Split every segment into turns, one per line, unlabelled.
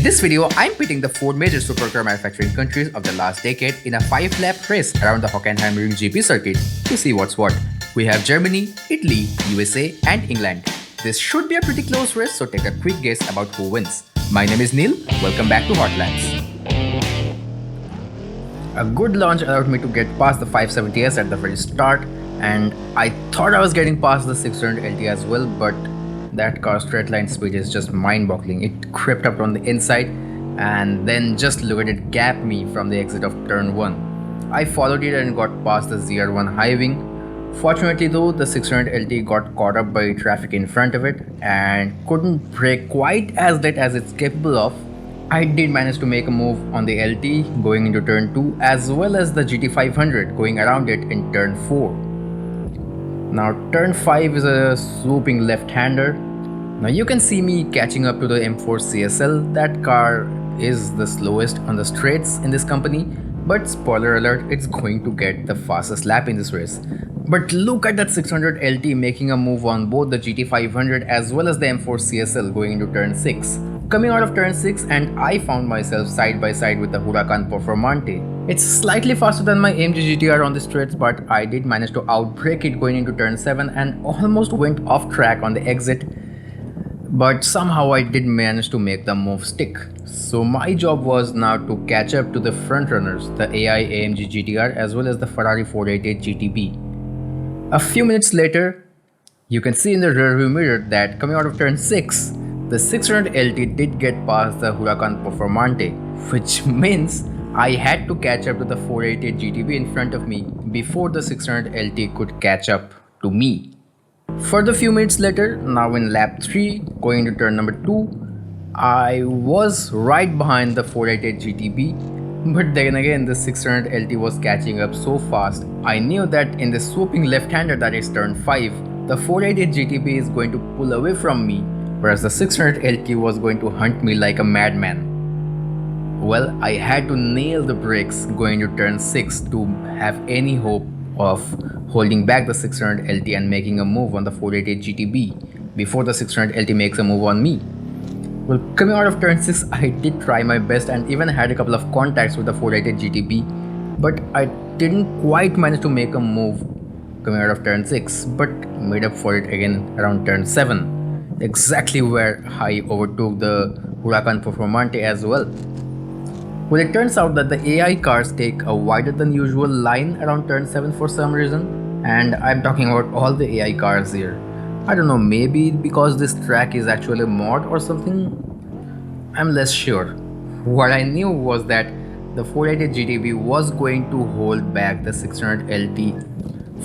this video, I'm pitting the 4 major supercar manufacturing countries of the last decade in a 5-lap race around the Hockenheimring GP circuit to see what's what. We have Germany, Italy, USA and England. This should be a pretty close race, so take a quick guess about who wins. My name is Neil, welcome back to Hot Laps. A good launch allowed me to get past the 570S at the very start, and I thought I was getting past the 600 LT as well, but that car's straight line speed is just mind-boggling. It crept up on the inside and then just look at it gap me from the exit of turn 1. I followed it and got past the ZR1 Highwing. Fortunately though, the 600 LT got caught up by traffic in front of it and couldn't brake quite as late as it's capable of. I did manage to make a move on the LT going into turn 2 as well as the GT500 going around it in turn 4. Now turn 5 is a swooping left-hander. Now you can see me catching up to the M4 CSL. That car is the slowest on the straights in this company, but spoiler alert, it's going to get the fastest lap in this race. But look at that 600 LT making a move on both the GT500 as well as the M4 CSL going into turn 6. Coming out of turn 6, and I found myself side by side with the Huracan Performante. It's slightly faster than my AMG GT R on the straights, but I did manage to outbrake it going into turn 7 and almost went off track on the exit. But somehow I did manage to make the move stick. So my job was now to catch up to the front runners, the AI AMG GT R as well as the Ferrari 488 GTB. A few minutes later, you can see in the rearview mirror that coming out of turn 6, the 600 LT did get past the Huracan Performante, which means I had to catch up to the 488 GTB in front of me before the 600 LT could catch up to me. Further few minutes later, now in lap 3, going into turn number 2, I was right behind the 488 GTB, but then again the 600 LT was catching up so fast. I knew that in the swooping left-hander that is turn 5, the 488 GTB is going to pull away from me, whereas the 600 LT was going to hunt me like a madman. Well, I had to nail the brakes going to turn 6 to have any hope of holding back the 600 LT and making a move on the 488 GTB before the 600 LT makes a move on me. Well, coming out of turn 6, I did try my best and even had a couple of contacts with the 488 GTB, but I didn't quite manage to make a move coming out of turn 6, but made up for it again around turn 7, exactly where I overtook the Huracan Performante as well. Well, it turns out that the AI cars take a wider than usual line around turn 7 for some reason, and I'm talking about all the AI cars here. I don't know, maybe because this track is actually a mod or something? I'm less sure. What I knew was that the 488 GTB was going to hold back the 600 LT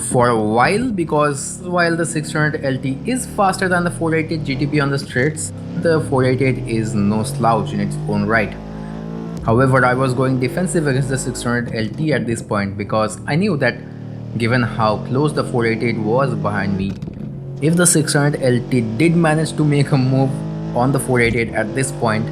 for a while, because while the 600 LT is faster than the 488 GTB on the straights, the 488 is no slouch in its own right. However, I was going defensive against the 600 LT at this point because I knew that given how close the 488 was behind me, if the 600 LT did manage to make a move on the 488 at this point,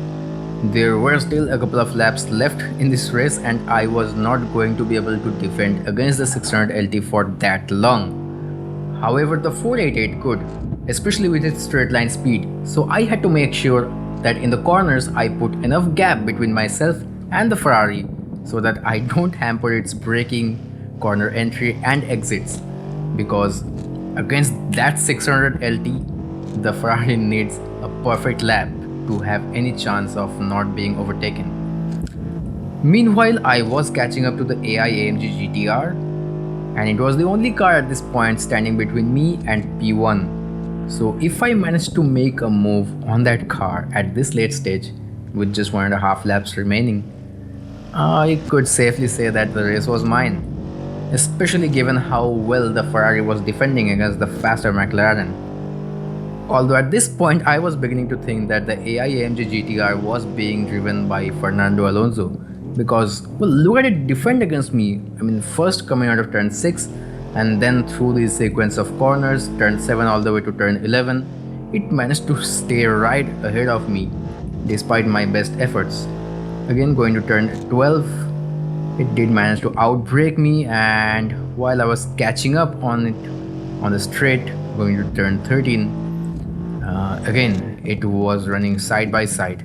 there were still a couple of laps left in this race and I was not going to be able to defend against the 600 LT for that long. However, the 488 could, especially with its straight line speed, so I had to make sure that in the corners I put enough gap between myself and the Ferrari so that I don't hamper its braking, corner entry and exits, because against that 600 LT, the Ferrari needs a perfect lap to have any chance of not being overtaken. Meanwhile, I was catching up to the AI AMG GT R, and it was the only car at this point standing between me and P1. So if I managed to make a move on that car at this late stage with just 1.5 laps remaining, I could safely say that the race was mine, especially given how well the Ferrari was defending against the faster McLaren. Although at this point I was beginning to think that the AI AMG GT R was being driven by Fernando Alonso, because well, look at it defend against me. I mean, first coming out of turn 6 and then through the sequence of corners, turn 7 all the way to turn 11, it managed to stay right ahead of me despite my best efforts. Again, going to turn 12, it did manage to outbrake me, and while I was catching up on it on the straight going to turn 13, again it was running side by side.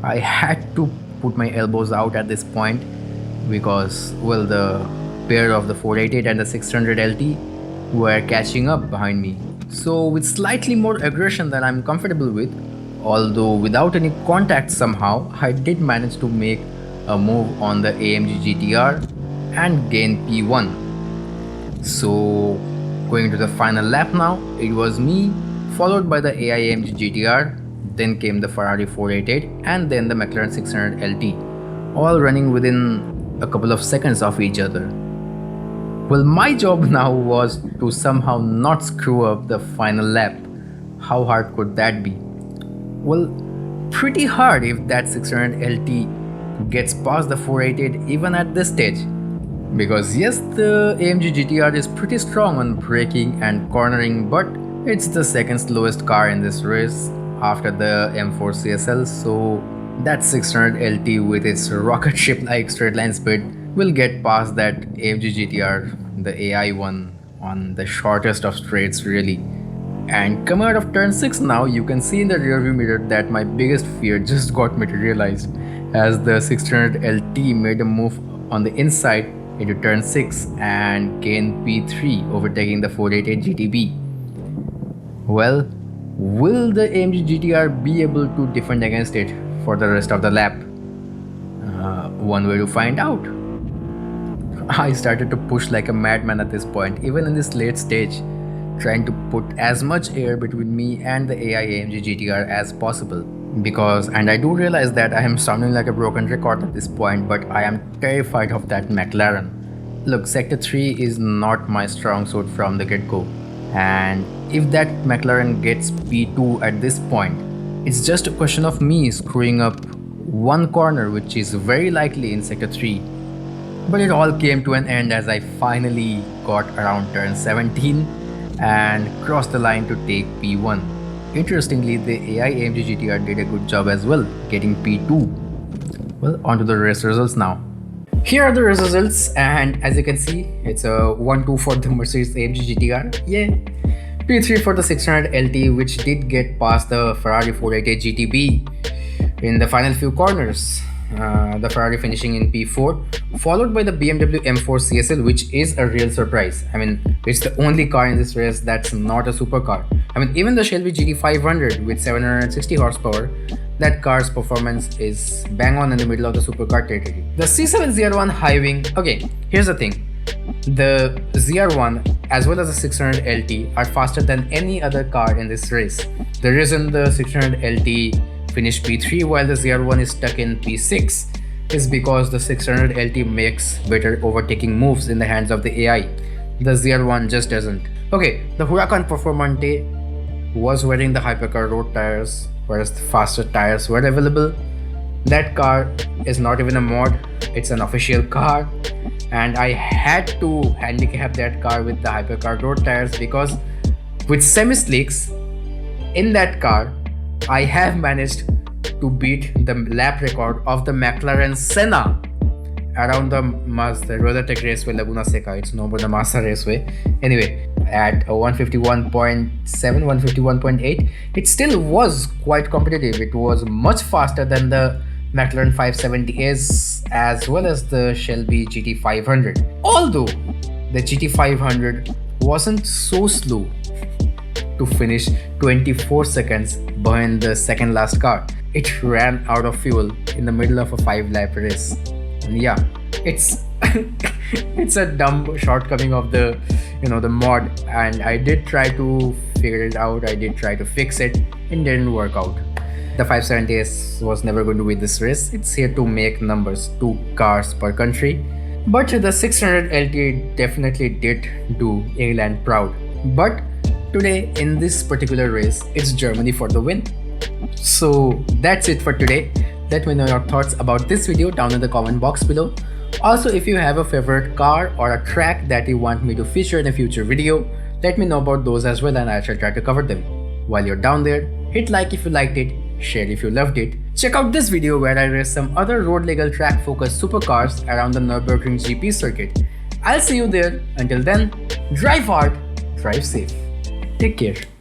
I had to put my elbows out at this point because, well, the pair of the 488 and the 600 LT were catching up behind me. So with slightly more aggression than I'm comfortable with, although without any contact somehow, I did manage to make a move on the AMG GTR and gain P1. So going to the final lap now, it was me followed by the AMG GTR, then came the Ferrari 488 and then the McLaren 600 LT, all running within a couple of seconds of each other. Well, my job now was to somehow not screw up the final lap. How hard could that be? Well, pretty hard if that 600 LT gets past the 488 even at this stage. Because yes, the AMG GTR is pretty strong on braking and cornering, but it's the second slowest car in this race after the M4 CSL, so that 600 LT with its rocket ship like straight line speed will get past that AMG GTR, the AI one, on the shortest of straights really. And coming out of turn 6 now, you can see in the rearview mirror that my biggest fear just got materialized as the 600 LT made a move on the inside into turn 6 and gained P3, overtaking the 488 GTB. Well, will the AMG GTR be able to defend against it for the rest of the lap? One way to find out. I started to push like a madman at this point, even in this late stage, trying to put as much air between me and the AI AMG GTR as possible. Because, and I do realize that I am sounding like a broken record at this point, but I am terrified of that McLaren. Look, Sector 3 is not my strong suit from the get-go, and if that McLaren gets P2 at this point, it's just a question of me screwing up one corner, which is very likely in Sector 3. But it all came to an end as I finally got around turn 17 and crossed the line to take P1. Interestingly, the AI AMG GTR did a good job as well, getting P2. Well, onto the race results now. Here are the results, and as you can see, it's a 1-2 for the Mercedes-AMG GTR, yeah. P3 for the 600 LT, which did get past the Ferrari 488 GTB in the final few corners. The Ferrari finishing in P4, followed by the BMW M4 CSL, which is a real surprise. I mean, it's the only car in this race that's not a supercar. I mean, even the Shelby GT500 with 760 horsepower, that car's performance is bang on in the middle of the supercar territory. The C7 ZR1 Highwing, okay, here's the thing. The ZR1 as well as the 600 LT are faster than any other car in this race. The reason the 600 LT finished P3 while the ZR1 is stuck in P6 is because the 600 LT makes better overtaking moves in the hands of the AI. The ZR1 just doesn't. Okay, the Huracan Performante was wearing the hypercar road tires, whereas the faster tires were available. That car is not even a mod, it's an official car, and I had to handicap that car with the hypercar road tires because with semi-slicks in that car, I have managed to beat the lap record of the McLaren Senna around the Mazda WeatherTech Raceway Laguna Seca. It's no more the Mazda Raceway. Anyway, at 151.7, 151.8, it still was quite competitive. It was much faster than the McLaren 570S as well as the Shelby GT500. Although the GT500 wasn't so slow to finish 24 seconds behind the second last car. It ran out of fuel in the middle of a 5-lap race. And yeah, it's it's a dumb shortcoming of the the mod, and I did try to figure it out. I did try to fix it and didn't work out. The 570S was never going to win this race. It's here to make numbers, 2 cars per country. But the 600 LT definitely did do England proud. But today in this particular race, it's Germany for the win. So that's it for today. Let me know your thoughts about this video down in the comment box below. Also, if you have a favorite car or a track that you want me to feature in a future video, let me know about those as well and I shall try to cover them. While you're down there, hit like if you liked it, share if you loved it. Check out this video where I race some other road legal track focused supercars around the Nürburgring GP circuit. I'll see you there. Until then, drive hard, drive safe. Take care.